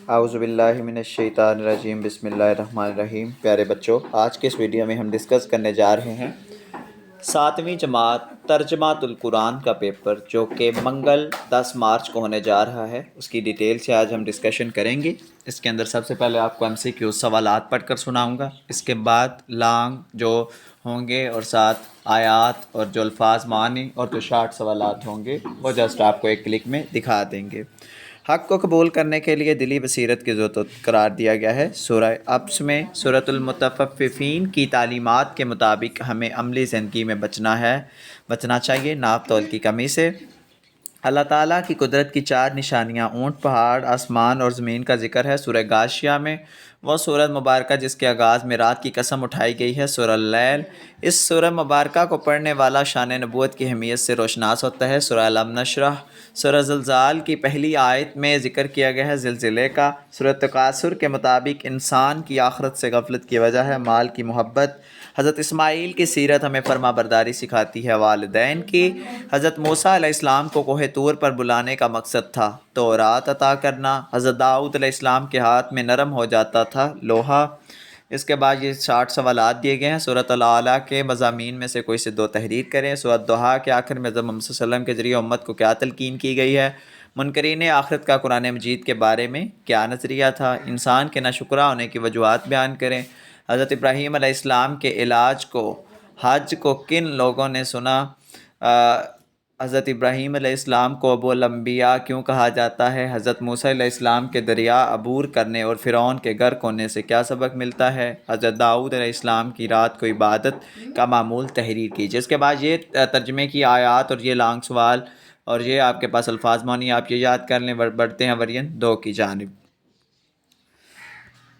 اعوذ باللہ من الشیطان الرجیم، بسم اللہ الرحمن الرحیم۔ پیارے بچوں، آج کے اس ویڈیو میں ہم ڈسکس کرنے جا رہے ہیں 7ویں جماعت ترجمات القرآن کا پیپر، جو کہ منگل 10 مارچ کو ہونے جا رہا ہے۔ اس کی ڈیٹیل سے آج ہم ڈسکشن کریں گے۔ اس کے اندر سب سے پہلے آپ کو MCQ سوالات پڑھ کر سناؤں گا، اس کے بعد لانگ جو ہوں گے اور ساتھ آیات اور جو الفاظ معنی اور جو شارٹ سوالات ہوں گے وہ جسٹ آپ کو ایک کلک میں دکھا دیں گے۔ حق کو قبول کرنے کے لیے دلی بصیرت کی ضرورت قرار دیا گیا ہے۔ سورہ ابس میں سورۃ المطففین کی تعلیمات کے مطابق ہمیں عملی زندگی میں بچنا چاہیے، ناپ تول کی کمی سے۔ اللہ تعالیٰ کی قدرت کی 4 نشانیاں، اونٹ، پہاڑ، آسمان اور زمین کا ذکر ہے۔ سورہ غاشیہ میں وہ سورۃ مبارکہ جس کے آغاز میں رات کی قسم اٹھائی گئی ہے، سورہ اللیل۔ اس سورہ مبارکہ کو پڑھنے والا شان نبوت کی اہمیت سے روشناس ہوتا ہے۔ سورہ الم نشرح، سورہ زلزال کی پہلی آیت میں ذکر کیا گیا ہے زلزلے کا۔ سورہ تکاثر کے مطابق انسان کی آخرت سے غفلت کی وجہ ہے مال کی محبت۔ حضرت اسماعیل کی سیرت ہمیں فرما برداری سکھاتی ہے والدین کی۔ حضرت موسیٰ علیہ السلام کو کوہ طور پر بلانے کا مقصد تھا تورات عطا کرنا۔ حضرت داؤد علیہ السلام کے ہاتھ میں نرم ہو جاتا تھا لوہا۔ اس کے بعد یہ 60 سوالات دیے گئے ہیں۔ سورۃ الاعلیٰ کے مضامین میں سے کوئی سے 2 تحریر کریں۔ سورۃ ضحیٰ کے آخر میں حضرت محمد صلی اللہ علیہ وسلم کے ذریعے امت کو کیا تلقین کی گئی ہے؟ منکرین آخرت کا قرآن مجید کے بارے میں کیا نظریہ تھا؟ انسان کے ناشکرا ہونے کی وجوہات بیان کریں۔ حضرت ابراہیم علیہ السلام کے حج کو کن لوگوں نے سنا؟ حضرت ابراہیم علیہ السلام کو ابو الانبیاء کیوں کہا جاتا ہے؟ حضرت موسیٰ علیہ السلام کے دریا عبور کرنے اور فرعون کے غرق ہونے سے کیا سبق ملتا ہے؟ حضرت داؤد علیہ السلام کی رات کو عبادت کا معمول تحریر کیجیے۔ اس کے بعد یہ ترجمے کی آیات اور یہ لانگ سوال اور یہ آپ کے پاس الفاظ معنی آپ یہ یاد کر لیں۔ بڑھتے ہیں ورژن 2 کی جانب۔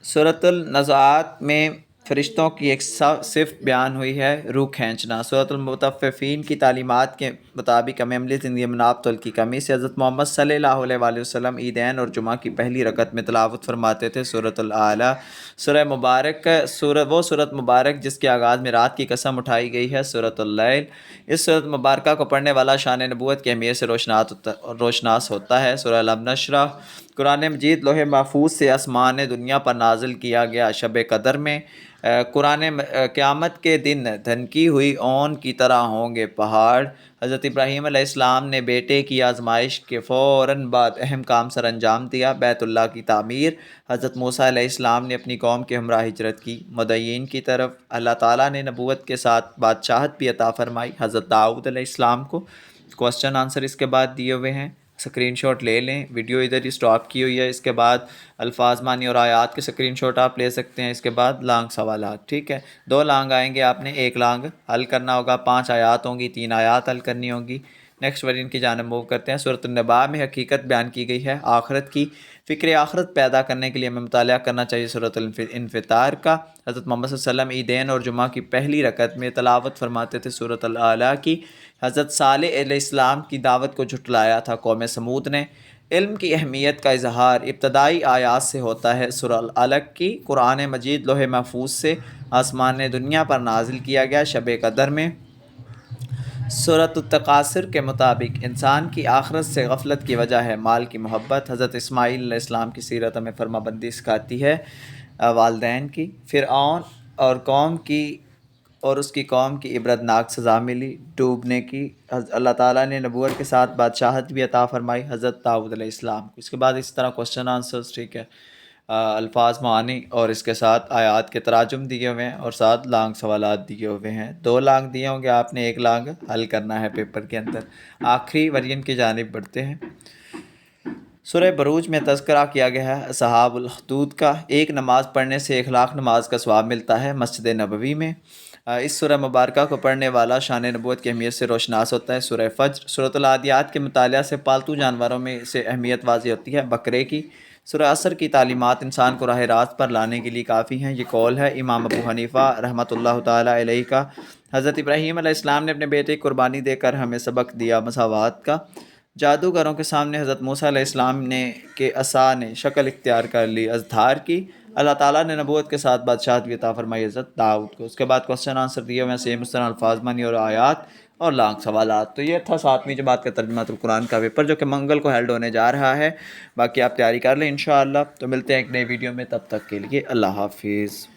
سورۃ النزعات میں فرشتوں کی ایک صفت بیان ہوئی ہے، روح کھینچنا۔ سورۃ المطففین کی تعلیمات کے مطابق ہمیں عملی زندگی میں ناپ تول کی کمی سے۔ حضرت محمد صلی اللہ علیہ وآلہ وسلم عیدین اور جمعہ کی پہلی رکعت میں تلاوت فرماتے تھے سورۃ الاعلیٰ۔ وہ سورۃ مبارک جس کے آغاز میں رات کی قسم اٹھائی گئی ہے، سورۃ اللیل۔ اس سورۃ مبارکہ کو پڑھنے والا شان نبوت کی اہمیت سے روشناس ہوتا ہے۔ سورہ الم نشرح، قرآن مجید لوح محفوظ سے آسمان دنیا پر نازل کیا گیا شب قدر میں۔ قیامت کے دن دھنکی ہوئی اون کی طرح ہوں گے پہاڑ۔ حضرت ابراہیم علیہ السلام نے بیٹے کی آزمائش کے فوراً بعد اہم کام سر انجام دیا، بیت اللہ کی تعمیر۔ حضرت موسیٰ علیہ السلام نے اپنی قوم کے ہمراہ ہجرت کی مدین کی طرف۔ اللہ تعالیٰ نے نبوت کے ساتھ بادشاہت بھی عطا فرمائی حضرت داؤد علیہ السلام کو۔ کوسچن آنسر اس کے بعد دیے ہوئے ہیں، اسکرین شاٹ لے لیں۔ ویڈیو ادھر ہی سٹاپ کی ہوئی ہے۔ اس کے بعد الفاظ معنی اور آیات کے اسکرین شاٹ آپ لے سکتے ہیں۔ اس کے بعد لانگ سوالات، ٹھیک ہے؟ 2 لانگ آئیں گے، آپ نے 1 لانگ حل کرنا ہوگا، 5 آیات ہوں گی، 3 آیات حل کرنی ہوں گی۔ نیکسٹ ورژن کی جانب موو کرتے ہیں۔ سورۃ النباء میں حقیقت بیان کی گئی ہے آخرت کی۔ فکر آخرت پیدا کرنے کے لیے ہمیں مطالعہ کرنا چاہیے سورۃ الانفطار کا۔ حضرت محمد صلی اللہ علیہ وسلم عیدین اور جمعہ کی پہلی رکعت میں تلاوت فرماتے تھے سورۃ الاعلیٰ کی۔ حضرت صالح علیہ السلام کی دعوت کو جھٹلایا تھا قوم سمود نے۔ علم کی اہمیت کا اظہار ابتدائی آیات سے ہوتا ہے۔ سورہ العلق کی قرآن مجید لوح محفوظ سے آسمان دنیا پر نازل کیا گیا شب قدر میں۔ سورۃ التکاثر کے مطابق انسان کی آخرت سے غفلت کی وجہ ہے مال کی محبت۔ حضرت اسماعیل علیہ السلام کی سیرت ہمیں فرما بندی سکھاتی ہے والدین کی۔ فرعون اور اس کی قوم کی عبرت ناک سزا ملی ڈوبنے کی۔ اللہ تعالیٰ نے نبوت کے ساتھ بادشاہت بھی عطا فرمائی حضرت داؤد علیہ السلام کو۔ اس کے بعد اس طرح کوسچن آنسرز، ٹھیک ہے، الفاظ معنی اور اس کے ساتھ آیات کے تراجم دیے ہوئے ہیں اور ساتھ لانگ سوالات دیے ہوئے ہیں۔ 2 لانگ دیے ہوں گے، آپ نے 1 لانگ حل کرنا ہے پیپر کے اندر۔ آخری ورژن کی جانب بڑھتے ہیں۔ سورہ بروج میں تذکرہ کیا گیا ہے اصحاب الاخدود کا۔ ایک نماز پڑھنے سے 1 لاکھ نماز کا ثواب ملتا ہے مسجد نبوی میں۔ اس سورہ مبارکہ کو پڑھنے والا شان نبوت کی اہمیت سے روشناس ہوتا ہے۔ سورہ فجر، سورۃ العادیات کے مطالعہ سے پالتو جانوروں میں سے اہمیت واضح ہوتی ہے بکرے کی۔ سورہ عصر کی تعلیمات انسان کو راہ راست پر لانے کے لیے کافی ہیں، یہ قول ہے امام ابو حنیفہ رحمۃ اللہ تعالیٰ علیہ کا۔ حضرت ابراہیم علیہ السلام نے اپنے بیٹے کی قربانی دے کر ہمیں سبق دیا مساوات کا۔ جادوگروں کے سامنے حضرت موسیٰ علیہ السلام کے عصا نے شکل اختیار کر لی ازدھار کی۔ اللہ تعالیٰ نے نبوت کے ساتھ بادشاہت بھی عطا فرمائی حضرت داؤد کو۔ اس کے بعد کوسچن آنسر دیے ہوئے ہیں، سیم اس طرح الفاظ معنی اور آیات اور لاکھ سوالات۔ تو یہ تھا 7ویں جماعت کا ترجمہ القرآن کا پیپر جو کہ منگل کو ہیلڈ ہونے جا رہا ہے۔ باقی آپ تیاری کر لیں انشاءاللہ۔ تو ملتے ہیں ایک نئے ویڈیو میں، تب تک کے لیے اللہ حافظ۔